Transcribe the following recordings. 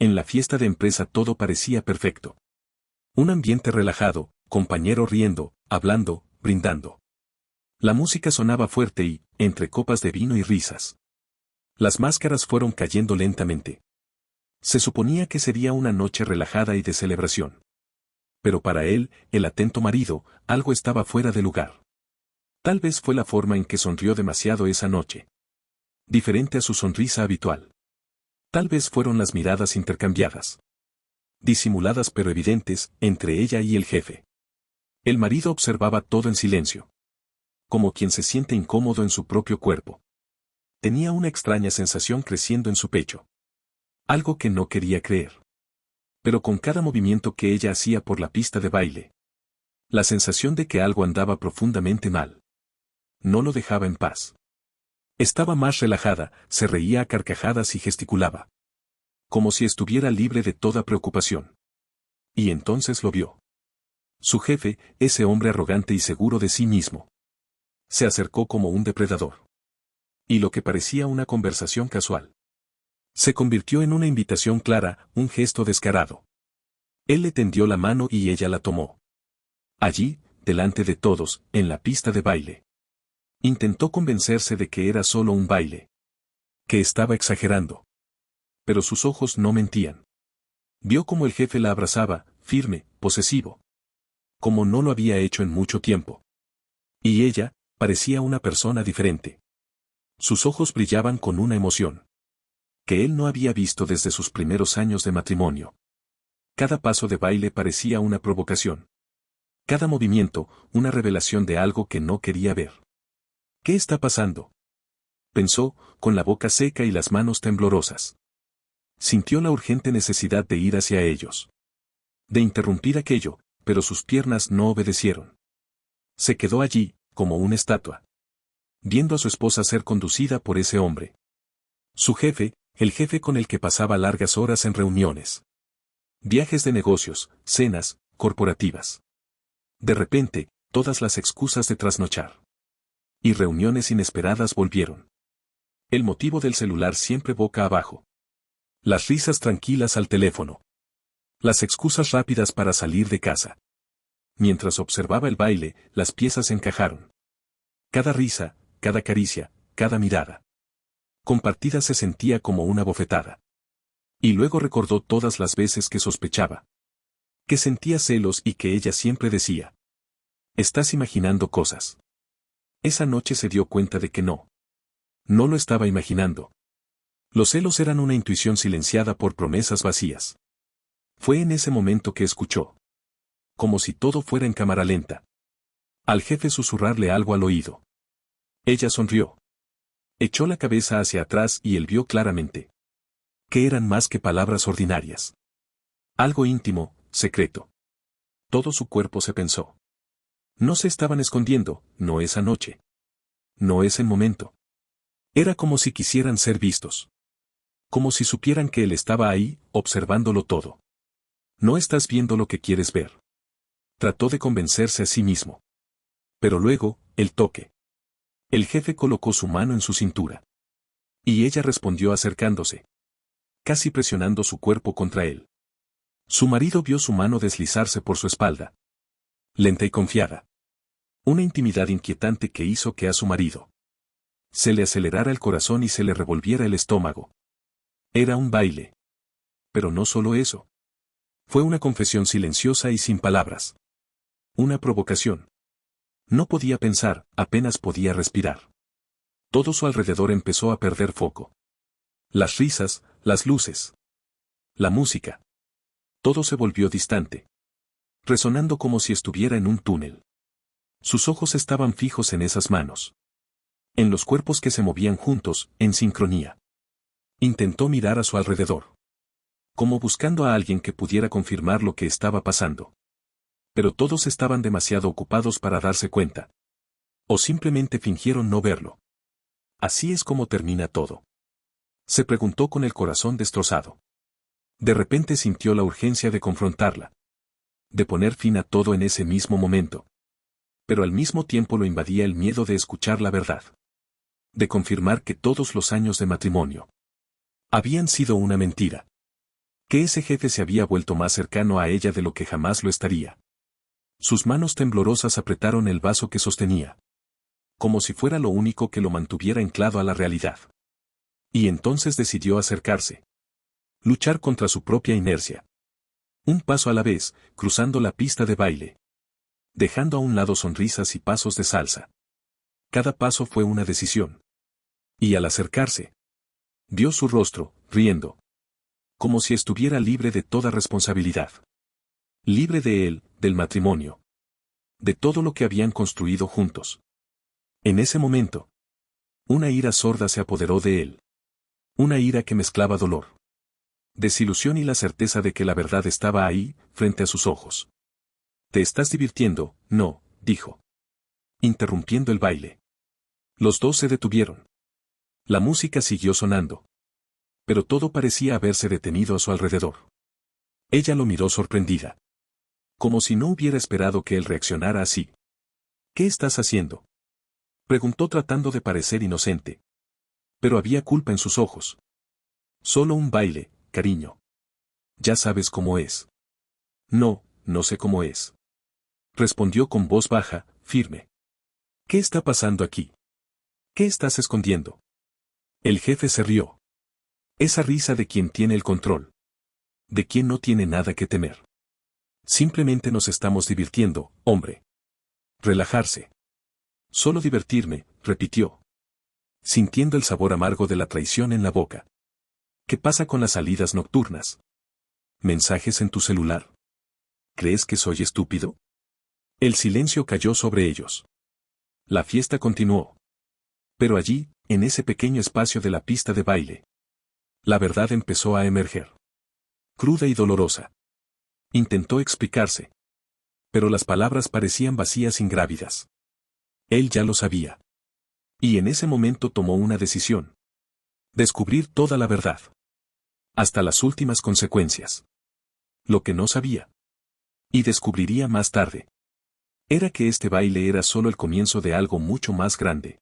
En la fiesta de empresa todo parecía perfecto. Un ambiente relajado, compañeros riendo, hablando, brindando. La música sonaba fuerte y, entre copas de vino y risas, las máscaras fueron cayendo lentamente. Se suponía que sería una noche relajada y de celebración. Pero para él, el atento marido, algo estaba fuera de lugar. Tal vez fue la forma en que sonrió demasiado esa noche. Diferente a su sonrisa habitual. Tal vez fueron las miradas intercambiadas. Disimuladas pero evidentes, entre ella y el jefe. El marido observaba todo en silencio. Como quien se siente incómodo en su propio cuerpo. Tenía una extraña sensación creciendo en su pecho. Algo que no quería creer. Pero con cada movimiento que ella hacía por la pista de baile. La sensación de que algo andaba profundamente mal. No lo dejaba en paz. Estaba más relajada, se reía a carcajadas y gesticulaba. Como si estuviera libre de toda preocupación. Y entonces lo vio. Su jefe, ese hombre arrogante y seguro de sí mismo. Se acercó como un depredador. Y lo que parecía una conversación casual se convirtió en una invitación clara, un gesto descarado. Él le tendió la mano y ella la tomó. Allí, delante de todos, en la pista de baile. Intentó convencerse de que era solo un baile. Que estaba exagerando. Pero sus ojos no mentían. Vio como el jefe la abrazaba, firme, posesivo. Como no lo había hecho en mucho tiempo. Y ella, parecía una persona diferente. Sus ojos brillaban con una emoción que él no había visto desde sus primeros años de matrimonio. Cada paso de baile parecía una provocación. Cada movimiento, una revelación de algo que no quería ver. ¿Qué está pasando?, pensó, con la boca seca y las manos temblorosas. Sintió la urgente necesidad de ir hacia ellos. De interrumpir aquello, pero sus piernas no obedecieron. Se quedó allí, como una estatua. Viendo a su esposa ser conducida por ese hombre. Su jefe, el jefe con el que pasaba largas horas en reuniones. Viajes de negocios, cenas, corporativas. De repente, todas las excusas de trasnochar. Y reuniones inesperadas volvieron. El motivo del celular siempre boca abajo. Las risas tranquilas al teléfono. Las excusas rápidas para salir de casa. Mientras observaba el baile, las piezas encajaron. Cada risa, cada caricia, cada mirada compartida se sentía como una bofetada. Y luego recordó todas las veces que sospechaba. Que sentía celos y que ella siempre decía. Estás imaginando cosas. Esa noche se dio cuenta de que no. No lo estaba imaginando. Los celos eran una intuición silenciada por promesas vacías. Fue en ese momento que escuchó. Como si todo fuera en cámara lenta. Al jefe susurrarle algo al oído. Ella sonrió. Echó la cabeza hacia atrás y él vio claramente. Que eran más que palabras ordinarias. Algo íntimo, secreto. Todo su cuerpo se pensó. No se estaban escondiendo, no esa noche. No ese momento. Era como si quisieran ser vistos. Como si supieran que él estaba ahí, observándolo todo. No estás viendo lo que quieres ver. Trató de convencerse a sí mismo. Pero luego, el toque. El jefe colocó su mano en su cintura. Y ella respondió acercándose. Casi presionando su cuerpo contra él. Su marido vio su mano deslizarse por su espalda. Lenta y confiada. Una intimidad inquietante que hizo que a su marido se le acelerara el corazón y se le revolviera el estómago. Era un baile. Pero no solo eso. Fue una confesión silenciosa y sin palabras. Una provocación. No podía pensar, apenas podía respirar. Todo su alrededor empezó a perder foco. Las risas, las luces. La música. Todo se volvió distante. Resonando como si estuviera en un túnel. Sus ojos estaban fijos en esas manos. En los cuerpos que se movían juntos, en sincronía. Intentó mirar a su alrededor. Como buscando a alguien que pudiera confirmar lo que estaba pasando. Pero todos estaban demasiado ocupados para darse cuenta. O simplemente fingieron no verlo. Así es como termina todo. Se preguntó con el corazón destrozado. De repente sintió la urgencia de confrontarla. De poner fin a todo en ese mismo momento. Pero al mismo tiempo lo invadía el miedo de escuchar la verdad. De confirmar que todos los años de matrimonio habían sido una mentira. Que ese jefe se había vuelto más cercano a ella de lo que jamás lo estaría. Sus manos temblorosas apretaron el vaso que sostenía, como si fuera lo único que lo mantuviera anclado a la realidad. Y entonces decidió acercarse. Luchar contra su propia inercia. Un paso a la vez, cruzando la pista de baile. Dejando a un lado sonrisas y pasos de salsa. Cada paso fue una decisión. Y al acercarse, vio su rostro, riendo. Como si estuviera libre de toda responsabilidad. Libre de él, del matrimonio. De todo lo que habían construido juntos. En ese momento, una ira sorda se apoderó de él. Una ira que mezclaba dolor, desilusión y la certeza de que la verdad estaba ahí, frente a sus ojos. ¿Te estás divirtiendo? No, dijo, interrumpiendo el baile. Los dos se detuvieron. La música siguió sonando. Pero todo parecía haberse detenido a su alrededor. Ella lo miró sorprendida. Como si no hubiera esperado que él reaccionara así. ¿Qué estás haciendo?, preguntó tratando de parecer inocente. Pero había culpa en sus ojos. Solo un baile, cariño. Ya sabes cómo es. No, no sé cómo es. Respondió con voz baja, firme. ¿Qué está pasando aquí? ¿Qué estás escondiendo? El jefe se rió. Esa risa de quien tiene el control. De quien no tiene nada que temer. Simplemente nos estamos divirtiendo, hombre. Relajarse. Solo divertirme, repitió. Sintiendo el sabor amargo de la traición en la boca. ¿Qué pasa con las salidas nocturnas? ¿Mensajes en tu celular? ¿Crees que soy estúpido? El silencio cayó sobre ellos. La fiesta continuó. Pero allí, en ese pequeño espacio de la pista de baile, la verdad empezó a emerger. Cruda y dolorosa. Intentó explicarse. Pero las palabras parecían vacías, ingrávidas. Él ya lo sabía. Y en ese momento tomó una decisión. Descubrir toda la verdad. Hasta las últimas consecuencias. Lo que no sabía. Y descubriría más tarde. Era que este baile era solo el comienzo de algo mucho más grande.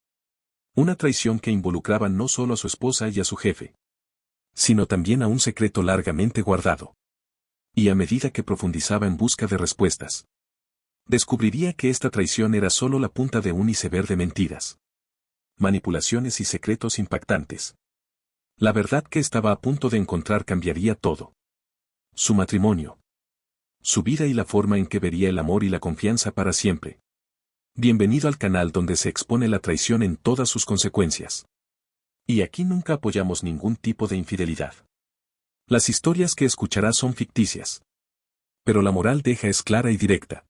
Una traición que involucraba no solo a su esposa y a su jefe, sino también a un secreto largamente guardado. Y a medida que profundizaba en busca de respuestas, descubriría que esta traición era solo la punta de un iceberg de mentiras, manipulaciones y secretos impactantes. La verdad que estaba a punto de encontrar cambiaría todo. Su matrimonio. Su vida y la forma en que vería el amor y la confianza para siempre. Bienvenido al canal donde se expone la traición en todas sus consecuencias. Y aquí nunca apoyamos ningún tipo de infidelidad. Las historias que escucharás son ficticias. Pero la moral es clara y directa.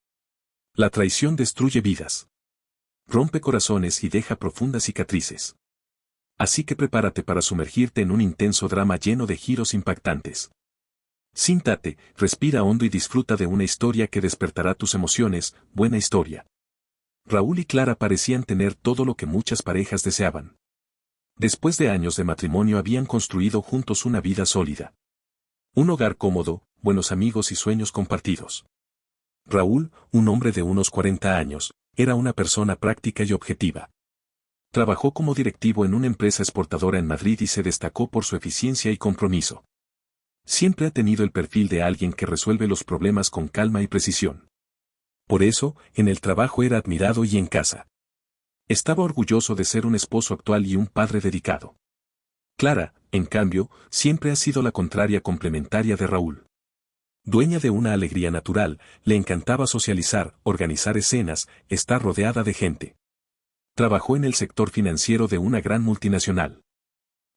La traición destruye vidas. Rompe corazones y deja profundas cicatrices. Así que prepárate para sumergirte en un intenso drama lleno de giros impactantes. Siéntate, respira hondo y disfruta de una historia que despertará tus emociones, buena historia. Raúl y Clara parecían tener todo lo que muchas parejas deseaban. Después de años de matrimonio habían construido juntos una vida sólida. Un hogar cómodo, buenos amigos y sueños compartidos. Raúl, un hombre de unos 40 años, era una persona práctica y objetiva. Trabajó como directivo en una empresa exportadora en Madrid y se destacó por su eficiencia y compromiso. Siempre ha tenido el perfil de alguien que resuelve los problemas con calma y precisión. Por eso, en el trabajo era admirado y en casa. Estaba orgulloso de ser un esposo actual y un padre dedicado. Clara, en cambio, siempre ha sido la contraria complementaria de Raúl. Dueña de una alegría natural, le encantaba socializar, organizar escenas, estar rodeada de gente. Trabajó en el sector financiero de una gran multinacional,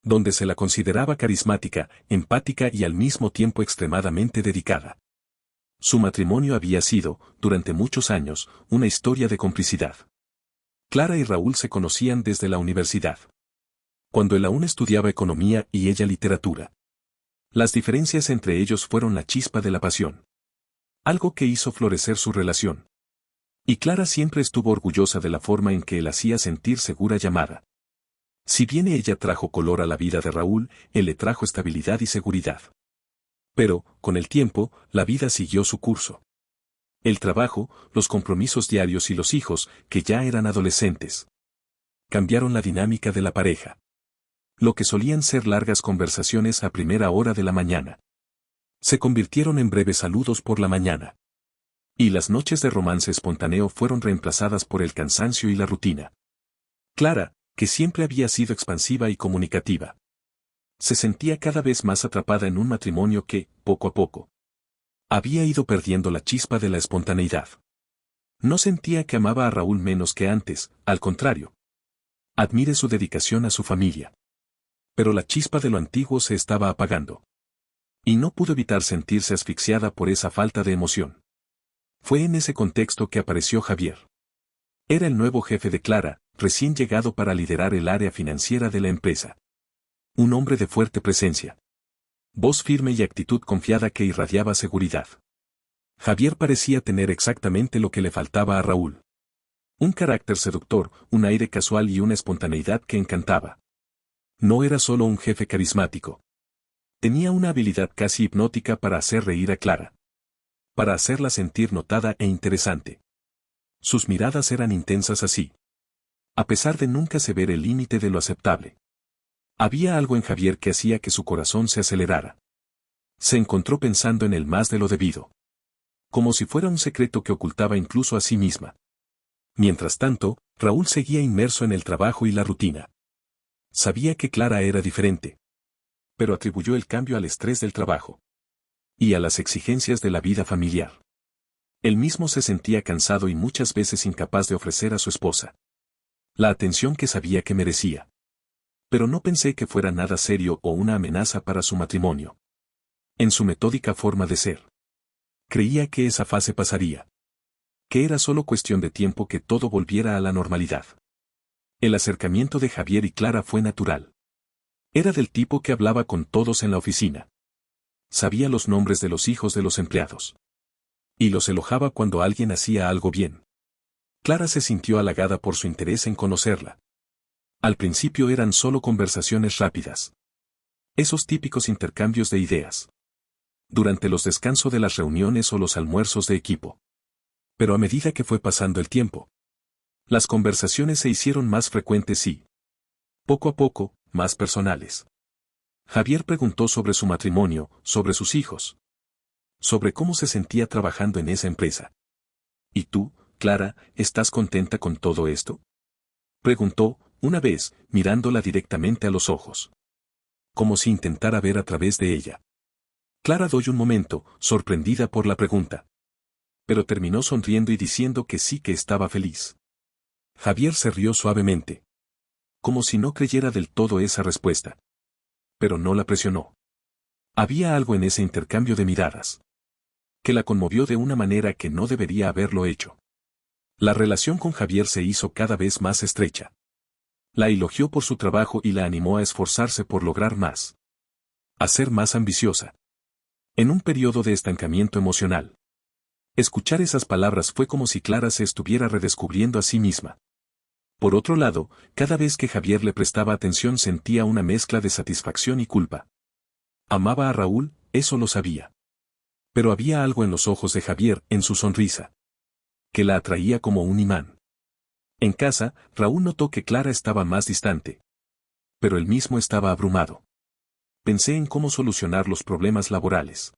donde se la consideraba carismática, empática y al mismo tiempo extremadamente dedicada. Su matrimonio había sido, durante muchos años, una historia de complicidad. Clara y Raúl se conocían desde la universidad, cuando él aún estudiaba economía y ella literatura. Las diferencias entre ellos fueron la chispa de la pasión. Algo que hizo florecer su relación. Y Clara siempre estuvo orgullosa de la forma en que él hacía sentir segura y amada. Si bien ella trajo color a la vida de Raúl, él le trajo estabilidad y seguridad. Pero, con el tiempo, la vida siguió su curso. El trabajo, los compromisos diarios y los hijos, que ya eran adolescentes, cambiaron la dinámica de la pareja. Lo que solían ser largas conversaciones a primera hora de la mañana Se convirtieron en breves saludos por la mañana. Y las noches de romance espontáneo fueron reemplazadas por el cansancio y la rutina. Clara, que siempre había sido expansiva y comunicativa, se sentía cada vez más atrapada en un matrimonio que, poco a poco, había ido perdiendo la chispa de la espontaneidad. No sentía que amaba a Raúl menos que antes, al contrario. Admire su dedicación a su familia. Pero la chispa de lo antiguo se estaba apagando. Y no pudo evitar sentirse asfixiada por esa falta de emoción. Fue en ese contexto que apareció Javier. Era el nuevo jefe de Clara, recién llegado para liderar el área financiera de la empresa. Un hombre de fuerte presencia. Voz firme y actitud confiada que irradiaba seguridad. Javier parecía tener exactamente lo que le faltaba a Raúl. Un carácter seductor, un aire casual y una espontaneidad que encantaba. No era solo un jefe carismático. Tenía una habilidad casi hipnótica para hacer reír a Clara. Para hacerla sentir notada e interesante. Sus miradas eran intensas así. A pesar de nunca se ver el límite de lo aceptable. Había algo en Javier que hacía que su corazón se acelerara. Se encontró pensando en él más de lo debido. Como si fuera un secreto que ocultaba incluso a sí misma. Mientras tanto, Raúl seguía inmerso en el trabajo y la rutina. Sabía que Clara era diferente. Pero atribuyó el cambio al estrés del trabajo. Y a las exigencias de la vida familiar. Él mismo se sentía cansado y muchas veces incapaz de ofrecer a su esposa la atención que sabía que merecía. Pero no pensé que fuera nada serio o una amenaza para su matrimonio. En su metódica forma de ser. Creía que esa fase pasaría. Que era solo cuestión de tiempo que todo volviera a la normalidad. El acercamiento de Javier y Clara fue natural. Era del tipo que hablaba con todos en la oficina. Sabía los nombres de los hijos de los empleados. Y los elogiaba cuando alguien hacía algo bien. Clara se sintió halagada por su interés en conocerla. Al principio eran solo conversaciones rápidas. Esos típicos intercambios de ideas. Durante los descansos de las reuniones o los almuerzos de equipo. Pero a medida que fue pasando el tiempo, las conversaciones se hicieron más frecuentes y, poco a poco, más personales. Javier preguntó sobre su matrimonio, sobre sus hijos. Sobre cómo se sentía trabajando en esa empresa. ¿Y tú, Clara, estás contenta con todo esto? Preguntó, una vez, mirándola directamente a los ojos. Como si intentara ver a través de ella. Clara doy un momento, sorprendida por la pregunta. Pero terminó sonriendo y diciendo que sí que estaba feliz. Javier se rió suavemente. Como si no creyera del todo esa respuesta. Pero no la presionó. Había algo en ese intercambio de miradas. Que la conmovió de una manera que no debería haberlo hecho. La relación con Javier se hizo cada vez más estrecha. La elogió por su trabajo y la animó a esforzarse por lograr más. A ser más ambiciosa. En un periodo de estancamiento emocional. Escuchar esas palabras fue como si Clara se estuviera redescubriendo a sí misma. Por otro lado, cada vez que Javier le prestaba atención sentía una mezcla de satisfacción y culpa. Amaba a Raúl, eso lo sabía. Pero había algo en los ojos de Javier, en su sonrisa. Que la atraía como un imán. En casa, Raúl notó que Clara estaba más distante. Pero él mismo estaba abrumado. Pensé en cómo solucionar los problemas laborales.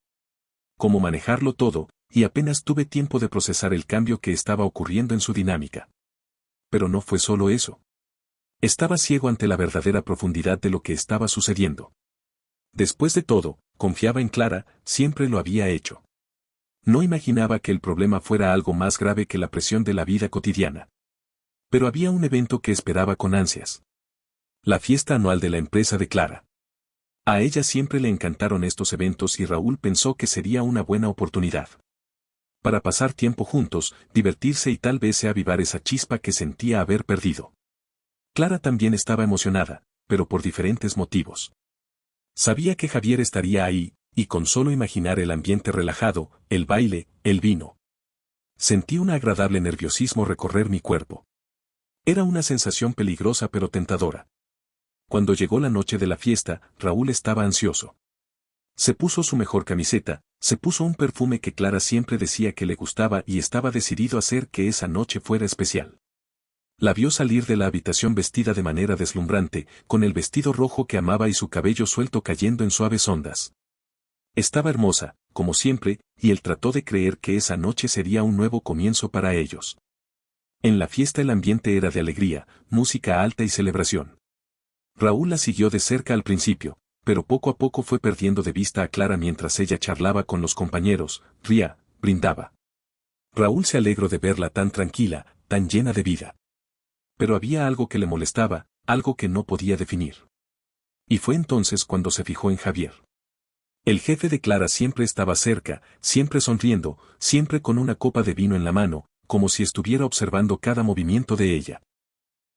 Cómo manejarlo todo, y apenas tuve tiempo de procesar el cambio que estaba ocurriendo en su dinámica. Pero no fue solo eso. Estaba ciego ante la verdadera profundidad de lo que estaba sucediendo. Después de todo, confiaba en Clara, siempre lo había hecho. No imaginaba que el problema fuera algo más grave que la presión de la vida cotidiana. Pero había un evento que esperaba con ansias. La fiesta anual de la empresa de Clara. A ella siempre le encantaron estos eventos y Raúl pensó que sería una buena oportunidad. Para pasar tiempo juntos, divertirse y tal vez avivar esa chispa que sentía haber perdido. Clara también estaba emocionada, pero por diferentes motivos. Sabía que Javier estaría ahí, y con solo imaginar el ambiente relajado, el baile, el vino. Sentí un agradable nerviosismo recorrer mi cuerpo. Era una sensación peligrosa pero tentadora. Cuando llegó la noche de la fiesta, Raúl estaba ansioso. Se puso su mejor camiseta, se puso un perfume que Clara siempre decía que le gustaba y estaba decidido a hacer que esa noche fuera especial. La vio salir de la habitación vestida de manera deslumbrante, con el vestido rojo que amaba y su cabello suelto cayendo en suaves ondas. Estaba hermosa, como siempre, y él trató de creer que esa noche sería un nuevo comienzo para ellos. En la fiesta el ambiente era de alegría, música alta y celebración. Raúl la siguió de cerca al principio, pero poco a poco fue perdiendo de vista a Clara mientras ella charlaba con los compañeros, ría, brindaba. Raúl se alegró de verla tan tranquila, tan llena de vida. Pero había algo que le molestaba, algo que no podía definir. Y fue entonces cuando se fijó en Javier. El jefe de Clara siempre estaba cerca, siempre sonriendo, siempre con una copa de vino en la mano, como si estuviera observando cada movimiento de ella.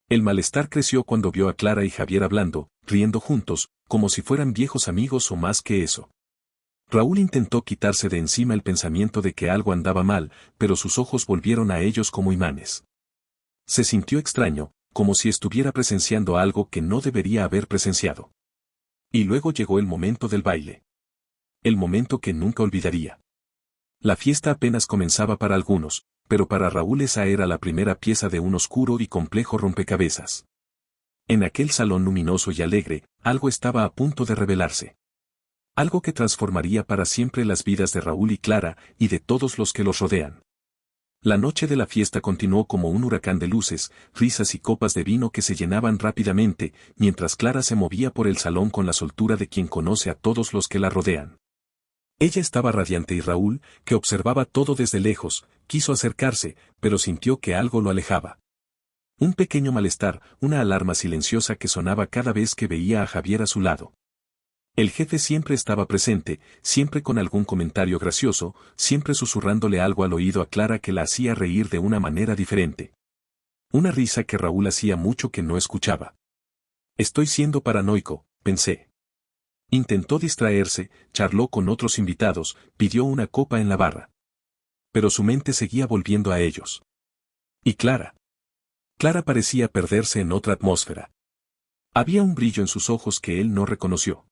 El malestar creció cuando vio a Clara y Javier hablando, riendo juntos, como si fueran viejos amigos o más que eso. Raúl intentó quitarse de encima el pensamiento de que algo andaba mal, pero sus ojos volvieron a ellos como imanes. Se sintió extraño, como si estuviera presenciando algo que no debería haber presenciado. Y luego llegó el momento del baile. El momento que nunca olvidaría. La fiesta apenas comenzaba para algunos, pero para Raúl esa era la primera pieza de un oscuro y complejo rompecabezas. En aquel salón luminoso y alegre, algo estaba a punto de revelarse. Algo que transformaría para siempre las vidas de Raúl y Clara, y de todos los que los rodean. La noche de la fiesta continuó como un huracán de luces, risas y copas de vino que se llenaban rápidamente, mientras Clara se movía por el salón con la soltura de quien conoce a todos los que la rodean. Ella estaba radiante y Raúl, que observaba todo desde lejos, quiso acercarse, pero sintió que algo lo alejaba. Un pequeño malestar, una alarma silenciosa que sonaba cada vez que veía a Javier a su lado. El jefe siempre estaba presente, siempre con algún comentario gracioso, siempre susurrándole algo al oído a Clara que la hacía reír de una manera diferente. Una risa que Raúl hacía mucho que no escuchaba. Estoy siendo paranoico, pensé. Intentó distraerse, charló con otros invitados, pidió una copa en la barra. Pero su mente seguía volviendo a ellos. Y Clara. Clara parecía perderse en otra atmósfera. Había un brillo en sus ojos que él no reconoció.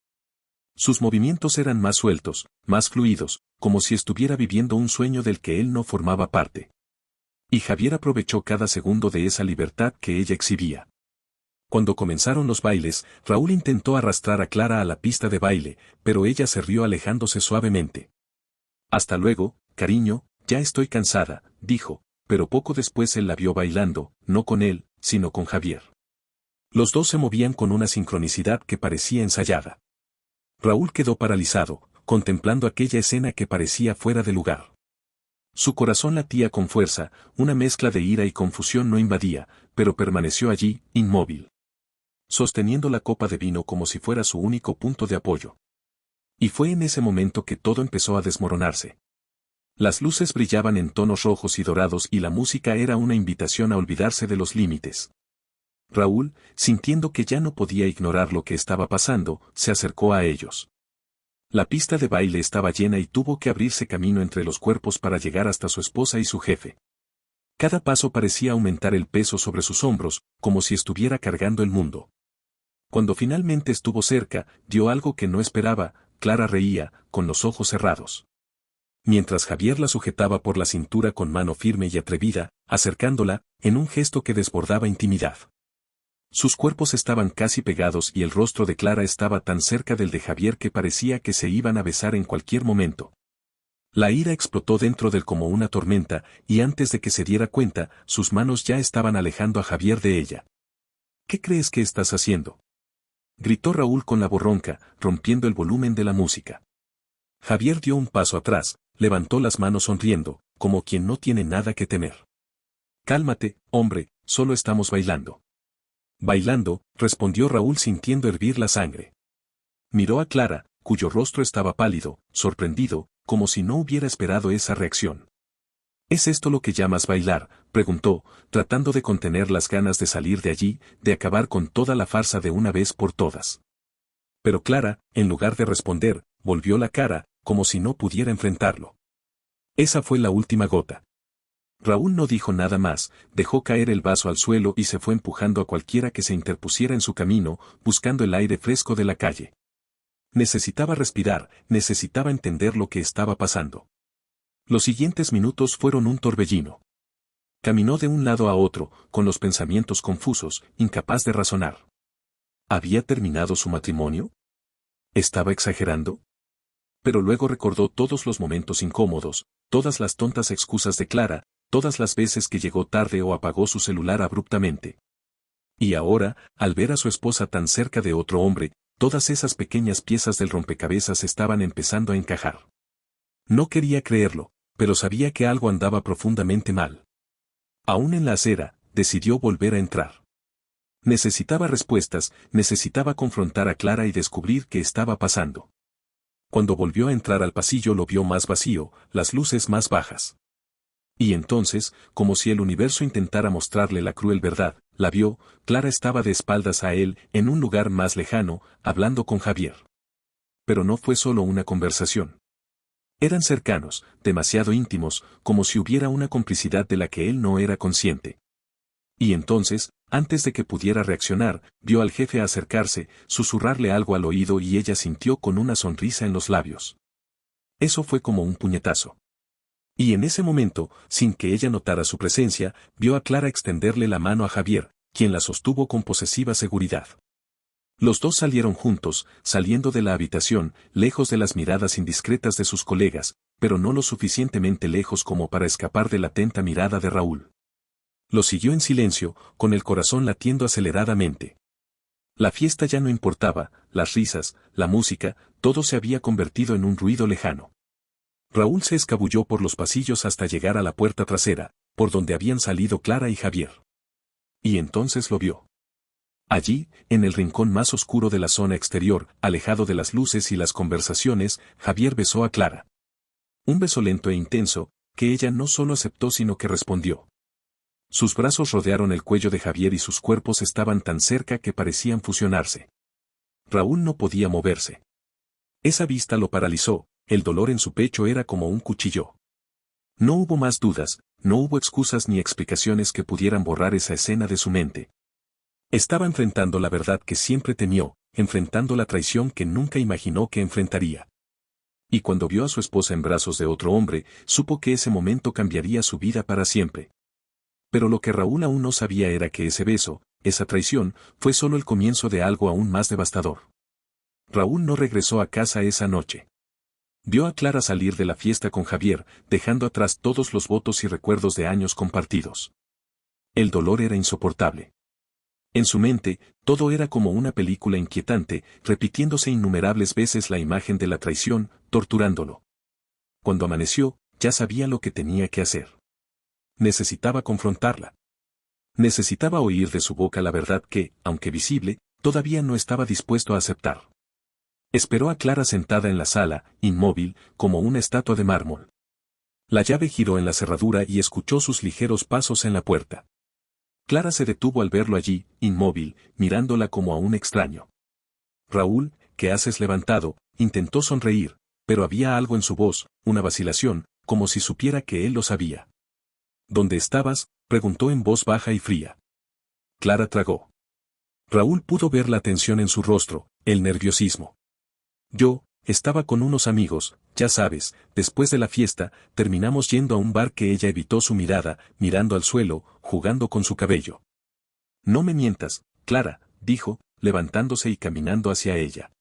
Sus movimientos eran más sueltos, más fluidos, como si estuviera viviendo un sueño del que él no formaba parte. Y Javier aprovechó cada segundo de esa libertad que ella exhibía. Cuando comenzaron los bailes, Raúl intentó arrastrar a Clara a la pista de baile, pero ella se rió alejándose suavemente. Hasta luego, cariño, ya estoy cansada, dijo, pero poco después él la vio bailando, no con él, sino con Javier. Los dos se movían con una sincronicidad que parecía ensayada. Raúl quedó paralizado, contemplando aquella escena que parecía fuera de lugar. Su corazón latía con fuerza, una mezcla de ira y confusión no invadía, pero permaneció allí, inmóvil, sosteniendo la copa de vino como si fuera su único punto de apoyo. Y fue en ese momento que todo empezó a desmoronarse. Las luces brillaban en tonos rojos y dorados y la música era una invitación a olvidarse de los límites. Raúl, sintiendo que ya no podía ignorar lo que estaba pasando, se acercó a ellos. La pista de baile estaba llena y tuvo que abrirse camino entre los cuerpos para llegar hasta su esposa y su jefe. Cada paso parecía aumentar el peso sobre sus hombros, como si estuviera cargando el mundo. Cuando finalmente estuvo cerca, dio algo que no esperaba. Clara reía, con los ojos cerrados. Mientras Javier la sujetaba por la cintura con mano firme y atrevida, acercándola, en un gesto que desbordaba intimidad. Sus cuerpos estaban casi pegados y el rostro de Clara estaba tan cerca del de Javier que parecía que se iban a besar en cualquier momento. La ira explotó dentro de él como una tormenta, y antes de que se diera cuenta, sus manos ya estaban alejando a Javier de ella. ¿Qué crees que estás haciendo?, gritó Raúl con la voz ronca, rompiendo el volumen de la música. Javier dio un paso atrás, levantó las manos sonriendo, como quien no tiene nada que temer. Cálmate, hombre, solo estamos bailando. Bailando, respondió Raúl sintiendo hervir la sangre. Miró a Clara, cuyo rostro estaba pálido, sorprendido, como si no hubiera esperado esa reacción. ¿Es esto lo que llamas bailar?, preguntó, tratando de contener las ganas de salir de allí, de acabar con toda la farsa de una vez por todas. Pero Clara, en lugar de responder, volvió la cara, como si no pudiera enfrentarlo. Esa fue la última gota. Raúl no dijo nada más, dejó caer el vaso al suelo y se fue empujando a cualquiera que se interpusiera en su camino, buscando el aire fresco de la calle. Necesitaba respirar, necesitaba entender lo que estaba pasando. Los siguientes minutos fueron un torbellino. Caminó de un lado a otro, con los pensamientos confusos, incapaz de razonar. ¿Había terminado su matrimonio? ¿Estaba exagerando? Pero luego recordó todos los momentos incómodos, todas las tontas excusas de Clara, todas las veces que llegó tarde o apagó su celular abruptamente. Y ahora, al ver a su esposa tan cerca de otro hombre, todas esas pequeñas piezas del rompecabezas estaban empezando a encajar. No quería creerlo, pero sabía que algo andaba profundamente mal. Aún en la acera, decidió volver a entrar. Necesitaba respuestas, necesitaba confrontar a Clara y descubrir qué estaba pasando. Cuando volvió a entrar al pasillo lo vio más vacío, las luces más bajas. Y entonces, como si el universo intentara mostrarle la cruel verdad, la vio, Clara estaba de espaldas a él, en un lugar más lejano, hablando con Javier. Pero no fue solo una conversación. Eran cercanos, demasiado íntimos, como si hubiera una complicidad de la que él no era consciente. Y entonces, antes de que pudiera reaccionar, vio al jefe acercarse, susurrarle algo al oído y ella sintió con una sonrisa en los labios. Eso fue como un puñetazo. Y en ese momento, sin que ella notara su presencia, vio a Clara extenderle la mano a Javier, quien la sostuvo con posesiva seguridad. Los dos salieron juntos, saliendo de la habitación, lejos de las miradas indiscretas de sus colegas, pero no lo suficientemente lejos como para escapar de la atenta mirada de Raúl. Lo siguió en silencio, con el corazón latiendo aceleradamente. La fiesta ya no importaba, las risas, la música, todo se había convertido en un ruido lejano. Raúl se escabulló por los pasillos hasta llegar a la puerta trasera, por donde habían salido Clara y Javier. Y entonces lo vio. Allí, en el rincón más oscuro de la zona exterior, alejado de las luces y las conversaciones, Javier besó a Clara. Un beso lento e intenso, que ella no solo aceptó sino que respondió. Sus brazos rodearon el cuello de Javier y sus cuerpos estaban tan cerca que parecían fusionarse. Raúl no podía moverse. Esa vista lo paralizó, el dolor en su pecho era como un cuchillo. No hubo más dudas, no hubo excusas ni explicaciones que pudieran borrar esa escena de su mente. Estaba enfrentando la verdad que siempre temió, enfrentando la traición que nunca imaginó que enfrentaría. Y cuando vio a su esposa en brazos de otro hombre, supo que ese momento cambiaría su vida para siempre. Pero lo que Raúl aún no sabía era que ese beso, esa traición, fue solo el comienzo de algo aún más devastador. Raúl no regresó a casa esa noche. Vio a Clara salir de la fiesta con Javier, dejando atrás todos los votos y recuerdos de años compartidos. El dolor era insoportable. En su mente, todo era como una película inquietante, repitiéndose innumerables veces la imagen de la traición, torturándolo. Cuando amaneció, ya sabía lo que tenía que hacer. Necesitaba confrontarla. Necesitaba oír de su boca la verdad que, aunque visible, todavía no estaba dispuesto a aceptar. Esperó a Clara sentada en la sala, inmóvil, como una estatua de mármol. La llave giró en la cerradura y escuchó sus ligeros pasos en la puerta. Clara se detuvo al verlo allí, inmóvil, mirándola como a un extraño. Raúl, ¿qué haces levantado? Intentó sonreír, pero había algo en su voz, una vacilación, como si supiera que él lo sabía. ¿Dónde estabas?, preguntó en voz baja y fría. Clara tragó. Raúl pudo ver la tensión en su rostro, el nerviosismo. Estaba con unos amigos, ya sabes, después de la fiesta, terminamos yendo a un bar que ella evitó su mirada, mirando al suelo, jugando con su cabello. No me mientas, Clara, dijo, levantándose y caminando hacia ella.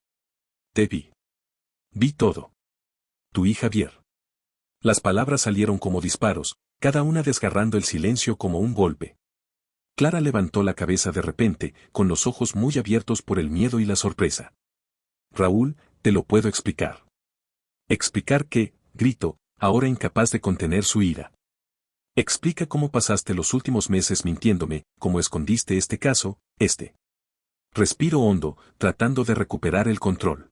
Te vi. Vi todo. Tu hija Javier. Las palabras salieron como disparos, cada una desgarrando el silencio como un golpe. Clara levantó la cabeza de repente, con los ojos muy abiertos por el miedo y la sorpresa. Raúl, te lo puedo explicar. ¿Explicar qué?, gritó, ahora incapaz de contener su ira. Explica cómo pasaste los últimos meses mintiéndome, cómo escondiste este caso, Respiro hondo, tratando de recuperar el control.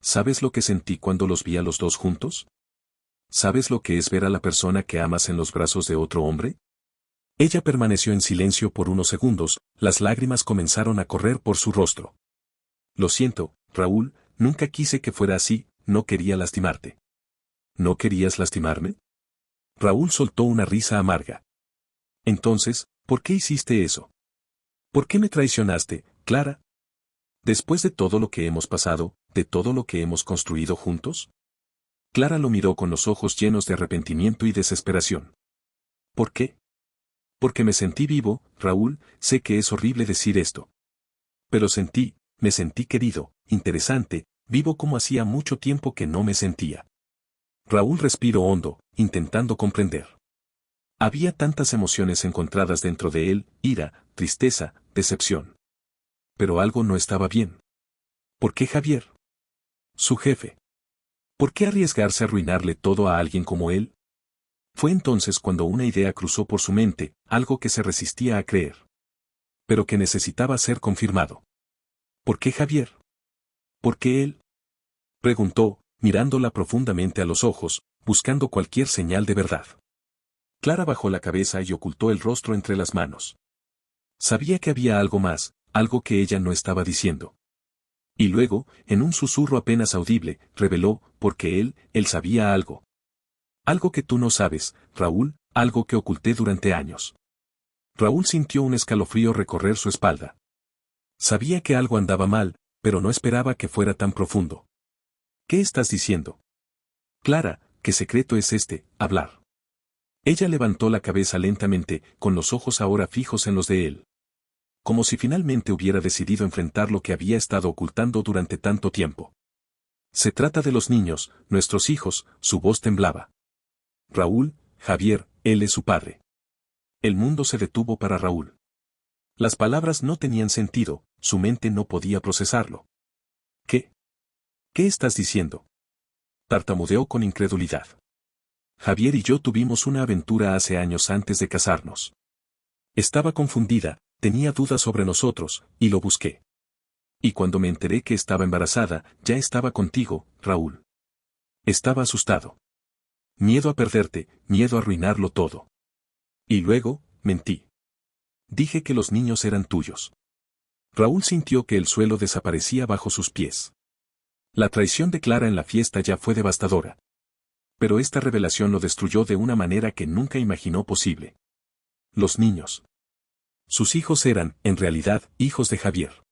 ¿Sabes lo que sentí cuando los vi a los dos juntos? ¿Sabes lo que es ver a la persona que amas en los brazos de otro hombre? Ella permaneció en silencio por unos segundos, las lágrimas comenzaron a correr por su rostro. Lo siento, Raúl, nunca quise que fuera así, no quería lastimarte. ¿No querías lastimarme? Raúl soltó una risa amarga. Entonces, ¿por qué hiciste eso? ¿Por qué me traicionaste, Clara? Después de todo lo que hemos pasado, de todo lo que hemos construido juntos. Clara lo miró con los ojos llenos de arrepentimiento y desesperación. ¿Por qué? Porque me sentí vivo, Raúl, sé que es horrible decir esto. Pero me sentí querido, interesante, Vivo como hacía mucho tiempo que no me sentía. Raúl respiró hondo, intentando comprender. Había tantas emociones encontradas dentro de él, ira, tristeza, decepción. Pero algo no estaba bien. ¿Por qué Javier? Su jefe. ¿Por qué arriesgarse a arruinarle todo a alguien como él? Fue entonces cuando una idea cruzó por su mente, algo que se resistía a creer. Pero que necesitaba ser confirmado. ¿Por qué Javier? ¿Por qué él? Preguntó, mirándola profundamente a los ojos, buscando cualquier señal de verdad. Clara bajó la cabeza y ocultó el rostro entre las manos. Sabía que había algo más, algo que ella no estaba diciendo. Y luego, en un susurro apenas audible, reveló, porque él sabía algo. Algo que tú no sabes, Raúl, algo que oculté durante años. Raúl sintió un escalofrío recorrer su espalda. Sabía que algo andaba mal, pero no esperaba que fuera tan profundo. ¿Qué estás diciendo? Clara, ¿qué secreto es este, hablar? Ella levantó la cabeza lentamente, con los ojos ahora fijos en los de él. Como si finalmente hubiera decidido enfrentar lo que había estado ocultando durante tanto tiempo. Se trata de los niños, nuestros hijos, su voz temblaba. Raúl, Javier, él es su padre. El mundo se detuvo para Raúl. Las palabras no tenían sentido, su mente no podía procesarlo. ¿Qué? ¿Qué estás diciendo? Tartamudeó con incredulidad. Javier y yo tuvimos una aventura hace años antes de casarnos. Estaba confundida, tenía dudas sobre nosotros, y lo busqué. Y cuando me enteré que estaba embarazada, ya estaba contigo, Raúl. Estaba asustado. Miedo a perderte, miedo a arruinarlo todo. Y luego, mentí. Dije que los niños eran tuyos. Raúl sintió que el suelo desaparecía bajo sus pies. La traición de Clara en la fiesta ya fue devastadora. Pero esta revelación lo destruyó de una manera que nunca imaginó posible. Los niños. Sus hijos eran, en realidad, hijos de Javier.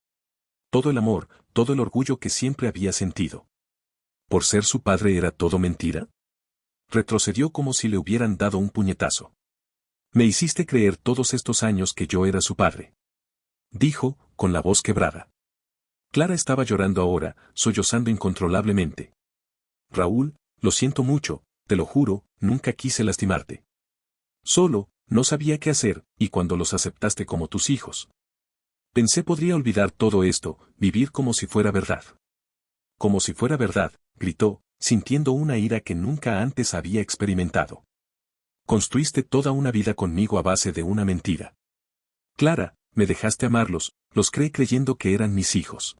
Todo el amor, todo el orgullo que siempre había sentido. ¿Por ser su padre era todo mentira? Retrocedió como si le hubieran dado un puñetazo. Me hiciste creer todos estos años que yo era su padre. Dijo, con la voz quebrada. Clara estaba llorando ahora, sollozando incontrolablemente. Raúl, lo siento mucho, te lo juro, nunca quise lastimarte. Solo, no sabía qué hacer, y cuando los aceptaste como tus hijos. Pensé podría olvidar todo esto, vivir como si fuera verdad. Como si fuera verdad, gritó, sintiendo una ira que nunca antes había experimentado. Construiste toda una vida conmigo a base de una mentira. Clara, me dejaste amarlos, los creí creyendo que eran mis hijos.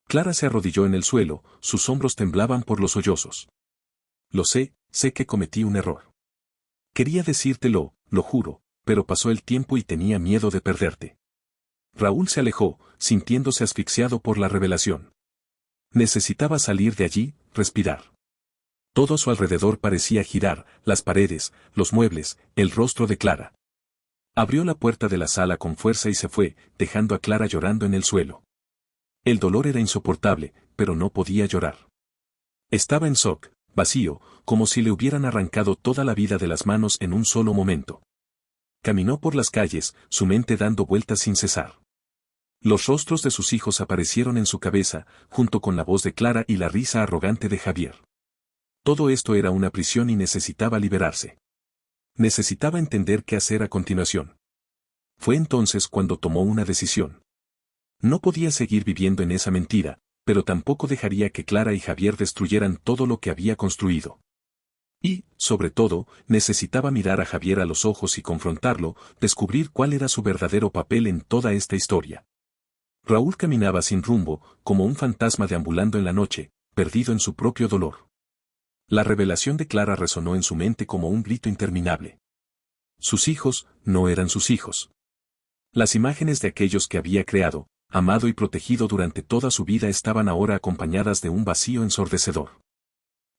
Clara se arrodilló en el suelo, sus hombros temblaban por los sollozos. Lo sé que cometí un error. Quería decírtelo, lo juro, pero pasó el tiempo y tenía miedo de perderte. Raúl se alejó, sintiéndose asfixiado por la revelación. Necesitaba salir de allí, respirar. Todo a su alrededor parecía girar, las paredes, los muebles, el rostro de Clara. Abrió la puerta de la sala con fuerza y se fue, dejando a Clara llorando en el suelo. El dolor era insoportable, pero no podía llorar. Estaba en shock, vacío, como si le hubieran arrancado toda la vida de las manos en un solo momento. Caminó por las calles, su mente dando vueltas sin cesar. Los rostros de sus hijos aparecieron en su cabeza, junto con la voz de Clara y la risa arrogante de Javier. Todo esto era una prisión y necesitaba liberarse. Necesitaba entender qué hacer a continuación. Fue entonces cuando tomó una decisión. No podía seguir viviendo en esa mentira, pero tampoco dejaría que Clara y Javier destruyeran todo lo que había construido. Y, sobre todo, necesitaba mirar a Javier a los ojos y confrontarlo, descubrir cuál era su verdadero papel en toda esta historia. Raúl caminaba sin rumbo, como un fantasma deambulando en la noche, perdido en su propio dolor. La revelación de Clara resonó en su mente como un grito interminable. Sus hijos no eran sus hijos. Las imágenes de aquellos que había creado, amado y protegido durante toda su vida estaban ahora acompañadas de un vacío ensordecedor.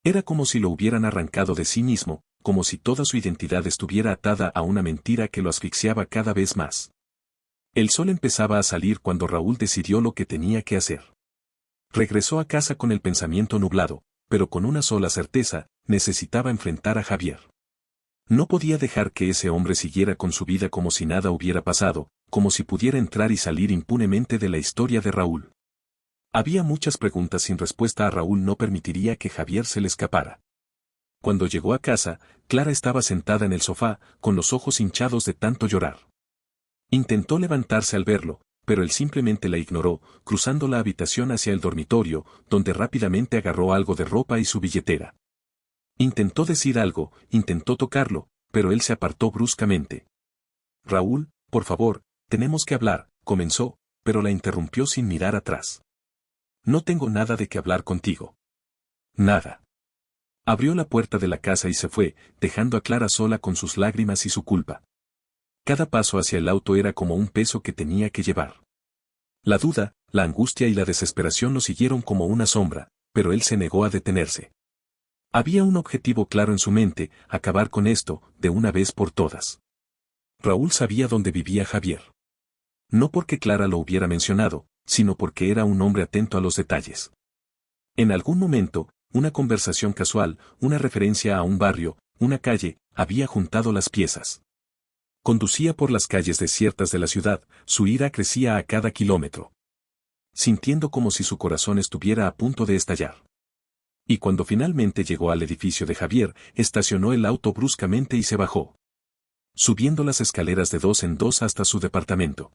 Era como si lo hubieran arrancado de sí mismo, como si toda su identidad estuviera atada a una mentira que lo asfixiaba cada vez más. El sol empezaba a salir cuando Raúl decidió lo que tenía que hacer. Regresó a casa con el pensamiento nublado, pero con una sola certeza, necesitaba enfrentar a Javier. No podía dejar que ese hombre siguiera con su vida como si nada hubiera pasado, como si pudiera entrar y salir impunemente de la historia de Raúl. Había muchas preguntas sin respuesta. A Raúl no permitiría que Javier se le escapara. Cuando llegó a casa, Clara estaba sentada en el sofá, con los ojos hinchados de tanto llorar. Intentó levantarse al verlo, pero él simplemente la ignoró, cruzando la habitación hacia el dormitorio, donde rápidamente agarró algo de ropa y su billetera. Intentó decir algo, intentó tocarlo, pero él se apartó bruscamente. Raúl, por favor, tenemos que hablar, comenzó, pero la interrumpió sin mirar atrás. No tengo nada de qué hablar contigo. Nada. Abrió la puerta de la casa y se fue, dejando a Clara sola con sus lágrimas y su culpa. Cada paso hacia el auto era como un peso que tenía que llevar. La duda, la angustia y la desesperación lo siguieron como una sombra, pero él se negó a detenerse. Había un objetivo claro en su mente: acabar con esto, de una vez por todas. Raúl sabía dónde vivía Javier. No porque Clara lo hubiera mencionado, sino porque era un hombre atento a los detalles. En algún momento, una conversación casual, una referencia a un barrio, una calle, había juntado las piezas. Conducía por las calles desiertas de la ciudad, su ira crecía a cada kilómetro. Sintiendo como si su corazón estuviera a punto de estallar. Y cuando finalmente llegó al edificio de Javier, estacionó el auto bruscamente y se bajó. Subiendo las escaleras de 2 en 2 hasta su departamento.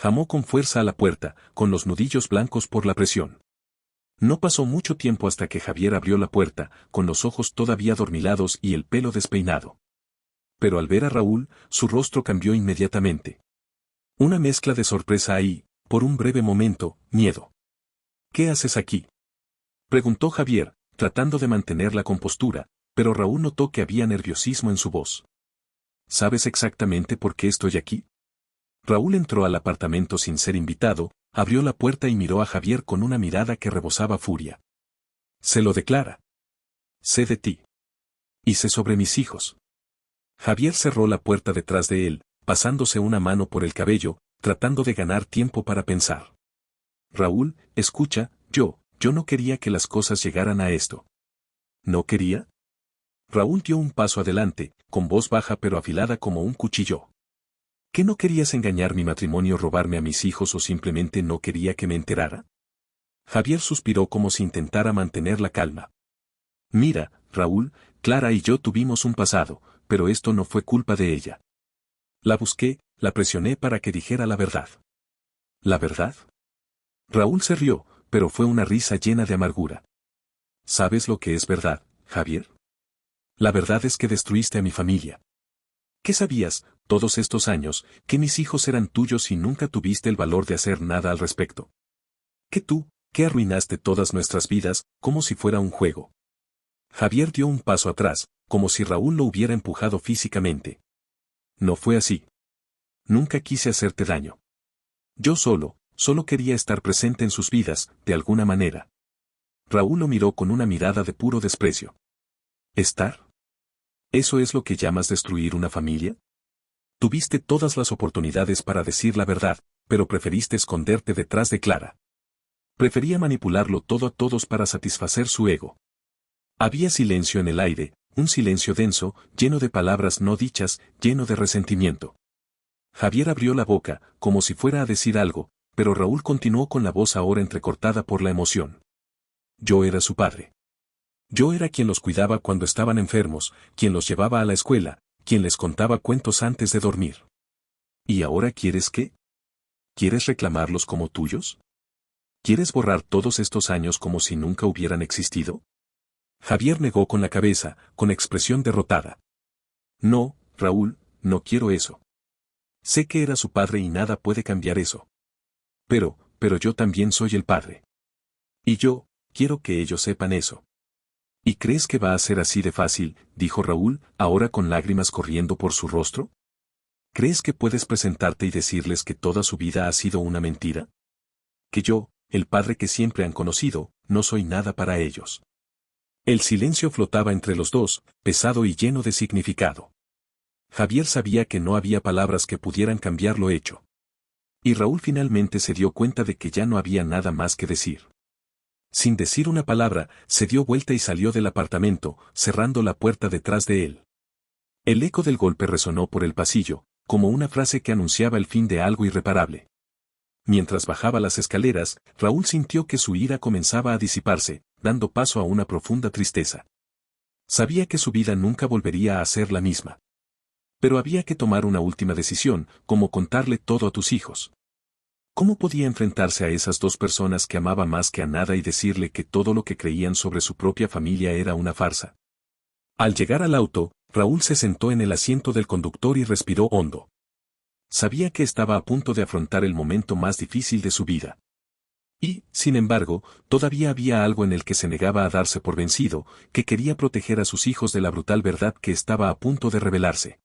Llamó con fuerza a la puerta, con los nudillos blancos por la presión. No pasó mucho tiempo hasta que Javier abrió la puerta, con los ojos todavía adormilados y el pelo despeinado. Pero al ver a Raúl, su rostro cambió inmediatamente. Una mezcla de sorpresa y, por un breve momento, miedo. ¿Qué haces aquí?, preguntó Javier, tratando de mantener la compostura, pero Raúl notó que había nerviosismo en su voz. ¿Sabes exactamente por qué estoy aquí? Raúl entró al apartamento sin ser invitado, abrió la puerta y miró a Javier con una mirada que rebosaba furia. Se lo declara. Sé de ti. Y sé sobre mis hijos. Javier cerró la puerta detrás de él, pasándose una mano por el cabello, tratando de ganar tiempo para pensar. Raúl, escucha, yo no quería que las cosas llegaran a esto. ¿No quería? Raúl dio un paso adelante, con voz baja pero afilada como un cuchillo. ¿Qué no querías engañar mi matrimonio, robarme a mis hijos o simplemente no quería que me enterara? Javier suspiró como si intentara mantener la calma. Mira, Raúl, Clara y yo tuvimos un pasado, pero esto no fue culpa de ella. La busqué, la presioné para que dijera la verdad. ¿La verdad? Raúl se rió, pero fue una risa llena de amargura. ¿Sabes lo que es verdad, Javier? La verdad es que destruiste a mi familia. ¿Qué sabías, todos estos años, que mis hijos eran tuyos y nunca tuviste el valor de hacer nada al respecto? Que arruinaste todas nuestras vidas, como si fuera un juego. Javier dio un paso atrás, como si Raúl lo hubiera empujado físicamente. No fue así. Nunca quise hacerte daño. Yo solo quería estar presente en sus vidas, de alguna manera. Raúl lo miró con una mirada de puro desprecio. ¿Estar? ¿Eso es lo que llamas destruir una familia? Tuviste todas las oportunidades para decir la verdad, pero preferiste esconderte detrás de Clara. Prefería manipularlo todo a todos para satisfacer su ego. Había silencio en el aire, un silencio denso, lleno de palabras no dichas, lleno de resentimiento. Javier abrió la boca, como si fuera a decir algo, pero Raúl continuó con la voz ahora entrecortada por la emoción. Yo era su padre. Yo era quien los cuidaba cuando estaban enfermos, quien los llevaba a la escuela, quien les contaba cuentos antes de dormir. ¿Y ahora quieres qué? ¿Quieres reclamarlos como tuyos? ¿Quieres borrar todos estos años como si nunca hubieran existido? Javier negó con la cabeza, con expresión derrotada. No, Raúl, no quiero eso. Sé que era su padre y nada puede cambiar eso. Pero yo también soy el padre. Y yo, quiero que ellos sepan eso. ¿Y crees que va a ser así de fácil?, dijo Raúl, ahora con lágrimas corriendo por su rostro. ¿Crees que puedes presentarte y decirles que toda su vida ha sido una mentira? Que yo, el padre que siempre han conocido, no soy nada para ellos. El silencio flotaba entre los dos, pesado y lleno de significado. Javier sabía que no había palabras que pudieran cambiar lo hecho. Y Raúl finalmente se dio cuenta de que ya no había nada más que decir. Sin decir una palabra, se dio vuelta y salió del apartamento, cerrando la puerta detrás de él. El eco del golpe resonó por el pasillo, como una frase que anunciaba el fin de algo irreparable. Mientras bajaba las escaleras, Raúl sintió que su ira comenzaba a disiparse, dando paso a una profunda tristeza. Sabía que su vida nunca volvería a ser la misma. Pero había que tomar una última decisión, como contarle todo a tus hijos. ¿Cómo podía enfrentarse a esas dos personas que amaba más que a nada y decirle que todo lo que creían sobre su propia familia era una farsa? Al llegar al auto, Raúl se sentó en el asiento del conductor y respiró hondo. Sabía que estaba a punto de afrontar el momento más difícil de su vida. Y, sin embargo, todavía había algo en el que se negaba a darse por vencido, que quería proteger a sus hijos de la brutal verdad que estaba a punto de revelarse.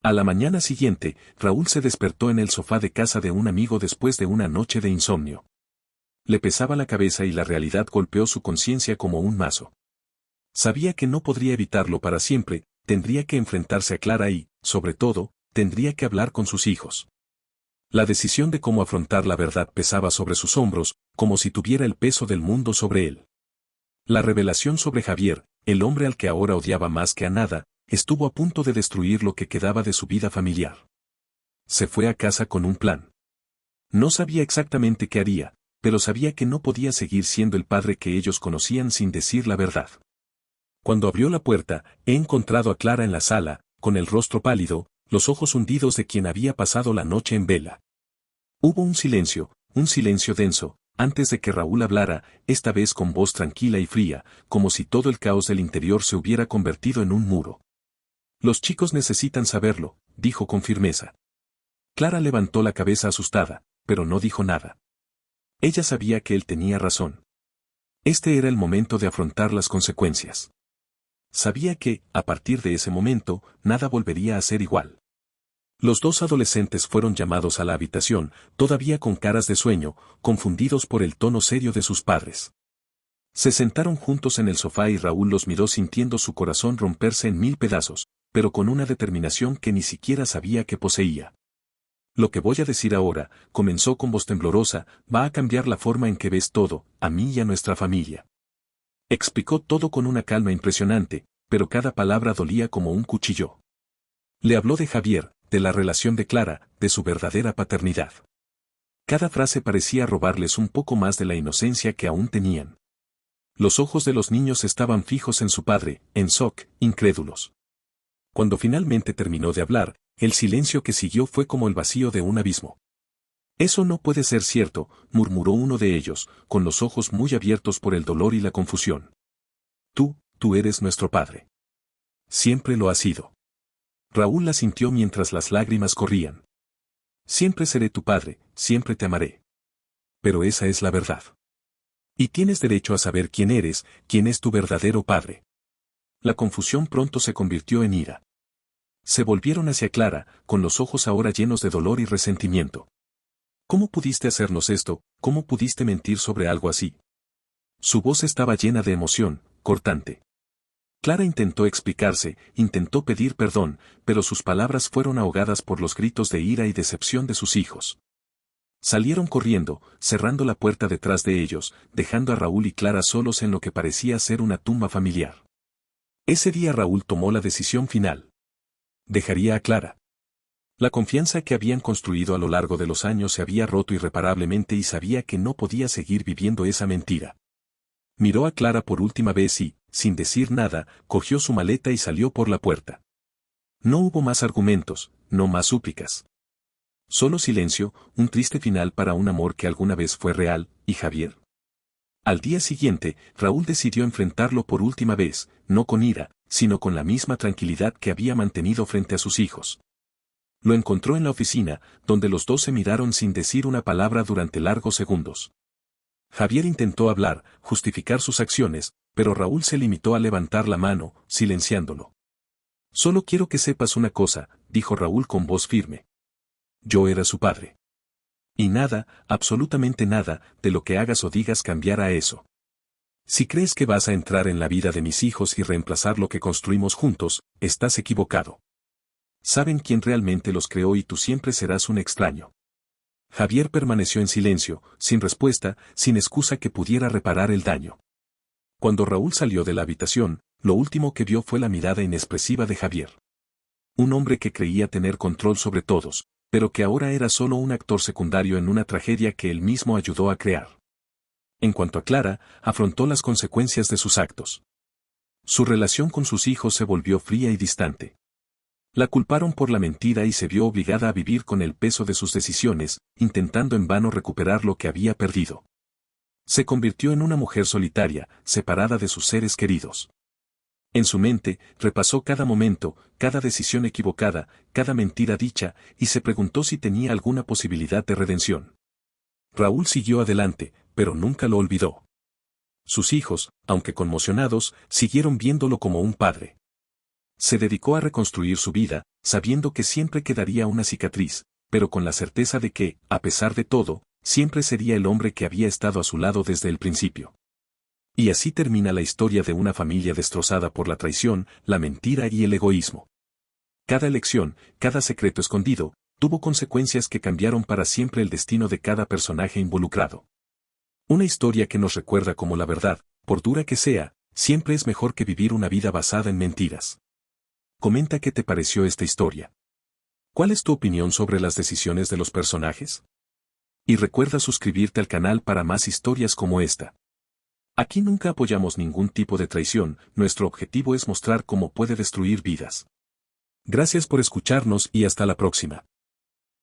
A la mañana siguiente, Raúl se despertó en el sofá de casa de un amigo después de una noche de insomnio. Le pesaba la cabeza y la realidad golpeó su conciencia como un mazo. Sabía que no podría evitarlo para siempre, tendría que enfrentarse a Clara y, sobre todo, tendría que hablar con sus hijos. La decisión de cómo afrontar la verdad pesaba sobre sus hombros, como si tuviera el peso del mundo sobre él. La revelación sobre Javier, el hombre al que ahora odiaba más que a nada, estuvo a punto de destruir lo que quedaba de su vida familiar. Se fue a casa con un plan. No sabía exactamente qué haría, pero sabía que no podía seguir siendo el padre que ellos conocían sin decir la verdad. Cuando abrió la puerta, he encontrado a Clara en la sala, con el rostro pálido, los ojos hundidos de quien había pasado la noche en vela. Hubo un silencio denso, antes de que Raúl hablara, esta vez con voz tranquila y fría, como si todo el caos del interior se hubiera convertido en un muro. Los chicos necesitan saberlo, dijo con firmeza. Clara levantó la cabeza asustada, pero no dijo nada. Ella sabía que él tenía razón. Este era el momento de afrontar las consecuencias. Sabía que, a partir de ese momento, nada volvería a ser igual. Los dos adolescentes fueron llamados a la habitación, todavía con caras de sueño, confundidos por el tono serio de sus padres. Se sentaron juntos en el sofá y Raúl los miró sintiendo su corazón romperse en 1000 pedazos, pero con una determinación que ni siquiera sabía que poseía. Lo que voy a decir ahora, comenzó con voz temblorosa, va a cambiar la forma en que ves todo, a mí y a nuestra familia. Explicó todo con una calma impresionante, pero cada palabra dolía como un cuchillo. Le habló de Javier, de la relación de Clara, de su verdadera paternidad. Cada frase parecía robarles un poco más de la inocencia que aún tenían. Los ojos de los niños estaban fijos en su padre, en shock, incrédulos. Cuando finalmente terminó de hablar, el silencio que siguió fue como el vacío de un abismo. Eso no puede ser cierto, murmuró uno de ellos, con los ojos muy abiertos por el dolor y la confusión. Tú eres nuestro padre. Siempre lo has sido. Raúl la sintió mientras las lágrimas corrían. Siempre seré tu padre, siempre te amaré. Pero esa es la verdad. Y tienes derecho a saber quién eres, quién es tu verdadero padre. La confusión pronto se convirtió en ira. Se volvieron hacia Clara, con los ojos ahora llenos de dolor y resentimiento. ¿Cómo pudiste hacernos esto? ¿Cómo pudiste mentir sobre algo así? Su voz estaba llena de emoción, cortante. Clara intentó explicarse, intentó pedir perdón, pero sus palabras fueron ahogadas por los gritos de ira y decepción de sus hijos. Salieron corriendo, cerrando la puerta detrás de ellos, dejando a Raúl y Clara solos en lo que parecía ser una tumba familiar. Ese día Raúl tomó la decisión final. Dejaría a Clara. La confianza que habían construido a lo largo de los años se había roto irreparablemente y sabía que no podía seguir viviendo esa mentira. Miró a Clara por última vez y, sin decir nada, cogió su maleta y salió por la puerta. No hubo más argumentos, no más súplicas. Solo silencio, un triste final para un amor que alguna vez fue real, y Javier. Al día siguiente, Raúl decidió enfrentarlo por última vez, no con ira, sino con la misma tranquilidad que había mantenido frente a sus hijos. Lo encontró en la oficina, donde los dos se miraron sin decir una palabra durante largos segundos. Javier intentó hablar, justificar sus acciones, pero Raúl se limitó a levantar la mano, silenciándolo. Solo quiero que sepas una cosa, dijo Raúl con voz firme. Yo era su padre. Y nada, absolutamente nada, de lo que hagas o digas cambiará eso. Si crees que vas a entrar en la vida de mis hijos y reemplazar lo que construimos juntos, estás equivocado. Saben quién realmente los creó y tú siempre serás un extraño. Javier permaneció en silencio, sin respuesta, sin excusa que pudiera reparar el daño. Cuando Raúl salió de la habitación, lo último que vio fue la mirada inexpresiva de Javier. Un hombre que creía tener control sobre todos, pero que ahora era solo un actor secundario en una tragedia que él mismo ayudó a crear. En cuanto a Clara, afrontó las consecuencias de sus actos. Su relación con sus hijos se volvió fría y distante. La culparon por la mentira y se vio obligada a vivir con el peso de sus decisiones, intentando en vano recuperar lo que había perdido. Se convirtió en una mujer solitaria, separada de sus seres queridos. En su mente, repasó cada momento, cada decisión equivocada, cada mentira dicha, y se preguntó si tenía alguna posibilidad de redención. Raúl siguió adelante, pero nunca lo olvidó. Sus hijos, aunque conmocionados, siguieron viéndolo como un padre. Se dedicó a reconstruir su vida, sabiendo que siempre quedaría una cicatriz, pero con la certeza de que, a pesar de todo, siempre sería el hombre que había estado a su lado desde el principio. Y así termina la historia de una familia destrozada por la traición, la mentira y el egoísmo. Cada elección, cada secreto escondido, tuvo consecuencias que cambiaron para siempre el destino de cada personaje involucrado. Una historia que nos recuerda como la verdad, por dura que sea, siempre es mejor que vivir una vida basada en mentiras. Comenta qué te pareció esta historia. ¿Cuál es tu opinión sobre las decisiones de los personajes? Y recuerda suscribirte al canal para más historias como esta. Aquí nunca apoyamos ningún tipo de traición, nuestro objetivo es mostrar cómo puede destruir vidas. Gracias por escucharnos y hasta la próxima.